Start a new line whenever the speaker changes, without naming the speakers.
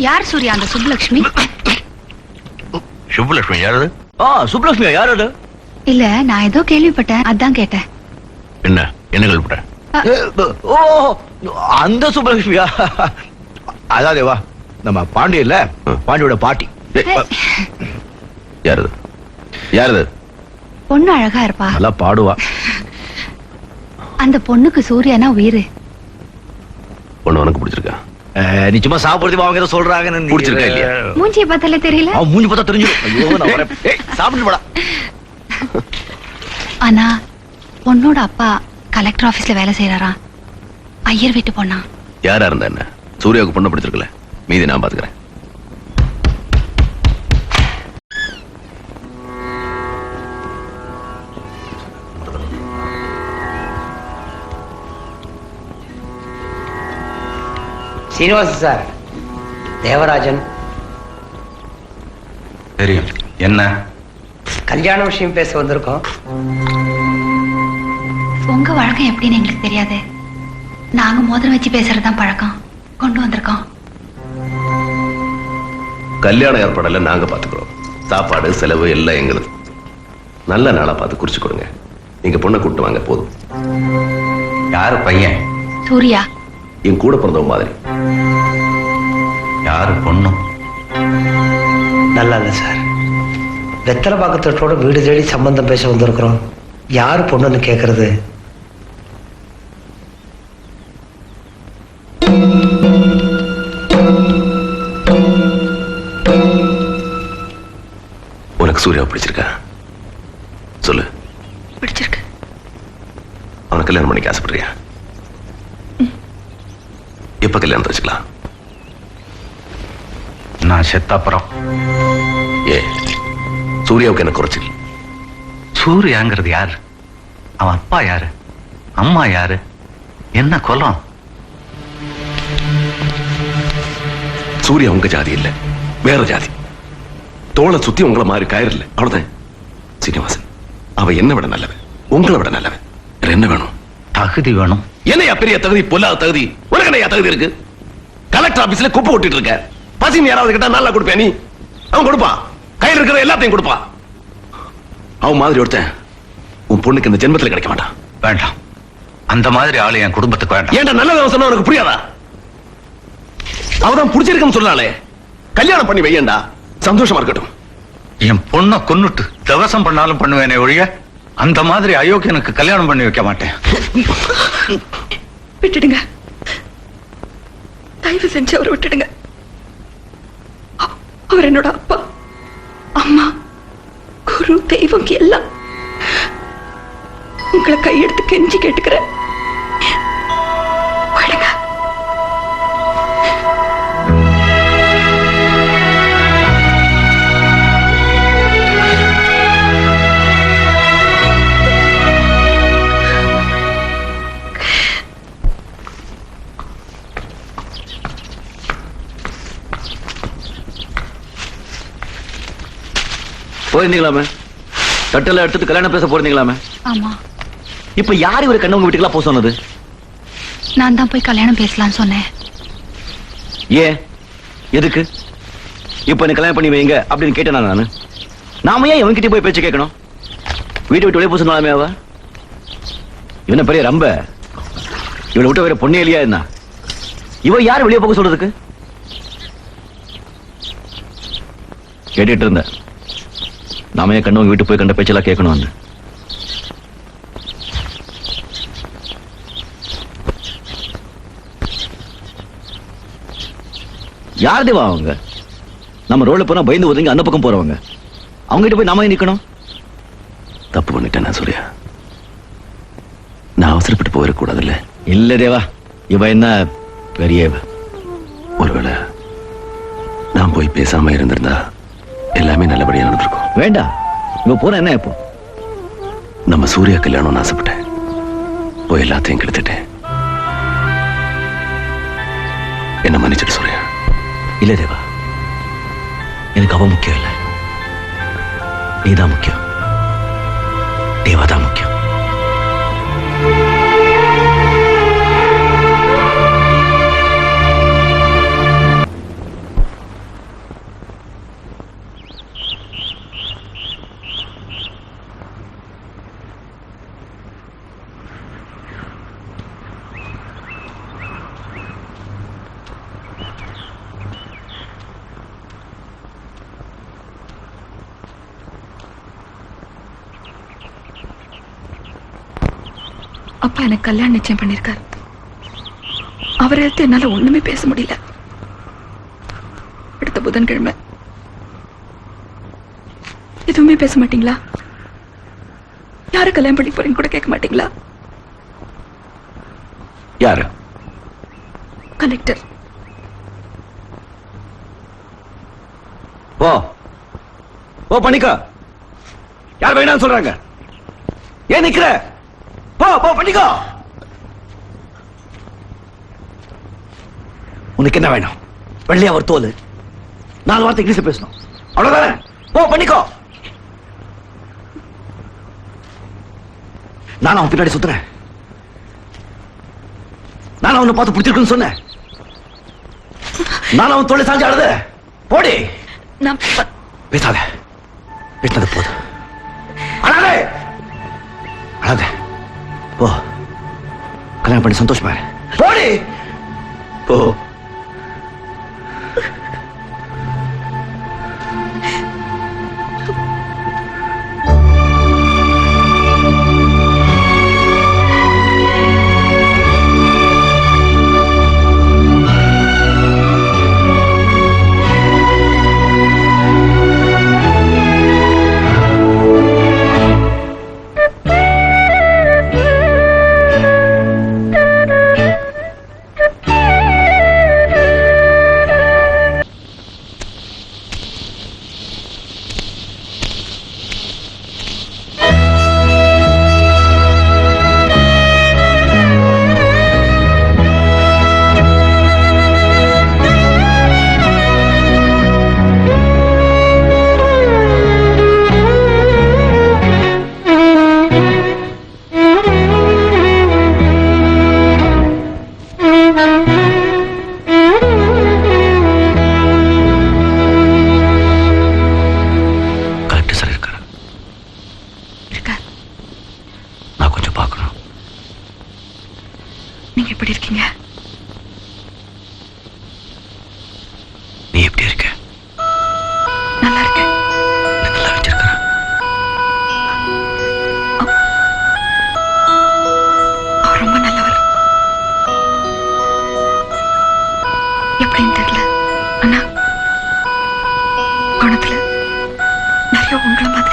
யார் சூர்யா அந்த சுப்புலட்சுமி?
சுப்புலட்சுமி யாரு?
சுப்புலட்சுமியா யார் அது?
இல்ல, நான் ஏதோ கேள்விப்பட்டேன், அதான் கேட்டேன்.
என்ன கேள்விப்பட்டேன்?
ஓ, அந்த சுப்புலட்சுமியா? அதான் தேவா, நம்ம பாண்டிய இல்ல, பாண்டியோட பாட்டி.
யாரு யாரு?
பொண்ணு அழகா இருப்பா,
நல்லா பாடுவா.
அந்த பொண்ணுக்கு சூர்யானா உயிரு.
பொண்ணு உனக்கு பிடிச்சிருக்கா?
நிச்சயமா சாப்பிடுறது அவங்க ஏதோ சொல்றாங்க.
பிடிச்சிருக்கா இல்லையா?
மூஞ்சியை பார்த்தாலே தெரியல.
அவன் மூஞ்சி பார்த்தா தெரிஞ்சிடும். ஐயோ, நான் வரேன். சாப்பிட்டு போடா.
ஆனா பொண்ணோட அப்பா கலெக்டர் ஆபீஸ்ல வேலை செய்யறாராம். ஐயர் வீட்டு பொண்ணா?
யாரா இருந்தா என்ன, சூர்யாவுக்கு பொண்ணு பிடிச்சிருக்கல, மீதி நான் பாத்துக்கிறேன்.
சீனிவாச சார், தேவராஜன்.
தெரியும். என்ன
கல்யாண விஷயம் பேச வந்திருக்கோம்.
உங்க வழக்கம் எப்படின்னு எங்களுக்கு தெரியாது. நாங்க மோதிரம் வச்சு பேசுறதுதான் பழக்கம். கொண்டு வந்திருக்கோம்.
கல்யாண ஏற்பாடெல்லாம் நாங்க பாத்துக்கிறோம். சாப்பாடு செலவு எல்லாம் எங்களுக்கு. நல்ல நாளா பார்த்து குறிச்சு கொடுங்க. நீங்க பொண்ணை கூப்பிட்டு வாங்க போதும்.
யாரு பையன்?
சூர்யா.
என் கூட பிறந்தவ மாதிரி.
யாரு பொண்ணு?
நல்லா இல்ல சார், வெத்தலை பாக்கத்தோட வீடு தேடி சம்பந்தம் பேச வந்திருக்கிறோம். யாரு பொண்ணுன்னு கேக்குறது?
உனக்கு சூர்யா பிடிச்சிருக்கா? சொல்லு.
பிடிச்சிருக்கு.
அவனை கல்யாணம் பண்ணிக்க ஆசைப்படுறியா? எப்ப கல்யாணம் வச்சுக்கலாம்?
நான் செத்தாப்புறம்.
ஏ, சூர்யாவுக்கு என்ன குறைச்சல்?
சூர்யாங்கிறது யாரு? அவன் அப்பா யாரு? அம்மா யாரு? என்ன குலம்?
சூர்யா உங்க ஜாதி இல்ல, வேற ஜாதி. தோளை சுத்தி உங்களை மாதிரி கயிறு இல்ல, அவ்வளவுதான். சீனிவாசன் அவ என்ன விட நல்லவன், உங்களை விட நல்லவன். வேற என்ன வேணும்?
தகுதி வேணும்.
என்னையா பெரிய தகுதி, பொல்லாத தகுதி? உனக்கு என்ன தகுதி இருக்கு? கலெக்டர் ஆபீஸ்ல குப்பை ஓட்டிட்டு இருக்க. பசின்னு யாராவது கிட்ட நல்லா கொடுப்பேன், நீ அவன் கொடுப்பான். கையில் இருக்கிற எல்லாத்தையும் கொடுப்பான். அவன் மாதிரி ஒருத்தன் உன் பொண்ணுக்கு இந்த ஜென்மத்தில் கிடைக்க மாட்டான்.
வேண்டாம், அந்த மாதிரி ஆளு என் குடும்பத்துக்கு வேண்டாம்.
ஏன்டா நல்லது சொன்னா உனக்கு புரியாதா? அவதான் பிடிச்சிருக்குன்னு சொன்னாலே கல்யாணம் பண்ணி வையண்டா, சந்தோஷமா இருக்கட்டும்.
என் பொண்ணை கொன்னுட்டு தவசம் பண்ணாலும் பண்ணுவேனே ஒழிய அந்த மாதிரி அயோக்கியனுக்கு கல்யாணம் பண்ணி வைக்க மாட்டேன்.
விட்டுடுங்க, தயவு செஞ்சு அவரை விட்டுடுங்க. அவர் என்னோட அப்பா, அம்மா, குரு, தெய்வம் எல்லாம். உங்களை கையெடுத்து கெஞ்சி கேட்டுக்கிறேன். விடுங்க.
போயிருந்தீங்களாமே, தட்டெல்லாம் எடுத்துட்டு கல்யாணம் பேச போறீங்களாமே.
ஆமா.
இப்ப யாரு இவரு கண்ணவங்க வீட்டுக்குலாம் போக சொன்னது?
நான் தான் போய் கல்யாணம் பேசலாம்னு சொன்னேன்.
ஏன், எதுக்கு? இப்ப என்ன கல்யாணம் பண்ணி வைங்க அப்படின்னு கேட்டேன் நானு. நாம ஏன் இவன்கிட்ட போய் பேச்சு கேட்கணும்? வீட்டை விட்டு வெளியே போக சொன்னாலுமே அவ இவன பெரிய ரம்ப. இவளை விட்டு வேற பொண்ணே இல்லையா என்ன? இவ யாரு வெளியே போக சொல்றதுக்கு? கேட்டுட்டு இருந்த. நாம ஏன் கண்ணவங்க வீட்டு போய் கண்ட பேச்செல்லாம் கேட்கணும்? யார் தேவா அவங்க? நம்ம ரோட்ல போனா பயந்து ஒதுங்க அந்த பக்கம் போறவங்க. அவங்க கிட்ட போய் நாம நிக்கணும்.
தப்பு பண்ணிட்டேன் நான் சூர்யா. நான் அவசரப்பட்டு போயிடக்கூடாது. இல்ல
இல்ல தேவா, இவ என்ன பெரிய
ஒருவேளை நான் போய் பேசாம இருந்திருந்தா எல்லாமே நல்லபடியா நடந்திருக்கும்.
வேண்டாம், இவ போற என்ன இப்போ?
நம்ம சூர்யா கல்யாணம்னு ஆசைப்பட்டேன், போய் எல்லாத்தையும் கெடுத்துட்டேன். என்ன மன்னிச்சிட்டு சூர்யா.
இல்ல தேவா, எனக்கு அவ முக்கியம் இல்ல, நீதான் முக்கியம். தேவாதான் முக்கியம்.
அப்பா எனக்கு கல்யாணம் நிச்சயம் பண்ணிருக்காரு. அவரை எடுத்து என்னால ஒண்ணுமே பேச முடியல. அடுத்த புதன்கிழமை. எதுவுமே பேச மாட்டீங்களா? யாரு கல்யாணம் பண்ணி போறீங்க கூட கேட்க மாட்டீங்களா?
யாரு?
கலெக்டர்.
ஓ ஓ பண்ணிக்கோ. யார் வேணாம்னு சொல்றாங்க? ஏன் நிக்கிற? போ போ பண்ணிக்கோ. உனக்கு என்ன வேணும்? வெள்ளையா ஒரு தோல், 4 வார்த்தை இங்கிலீஷ்ல பேசணும், அவ்வளவுதானே? போ பண்ணிக்கோ. நான் அவன் பின்னாடி சுத்துறேன். நான் அவனை பார்த்து பிடிச்சிருக்குன்னு சொன்னேன். நான் அவன் தோலை சாஞ்சு அழுத. போடி.
நான்
பேசாத. பேசினது போதும். அழாதே அழாதே. போ, கல்யாணம் பண்ணி சந்தோஷமா இரு. போடி போ.
நீங்க எப்படி இருக்கீங்க?
நீ எப்படி இருக்க?
நல்லா இருக்கேன்.
நல்லா வச்சிருக்கிறேன்.
அவர் ரொம்ப நல்லவர். எப்படின்னு தெரியல, ஆனா குணத்துல நிறைய உங்களை மாதிரி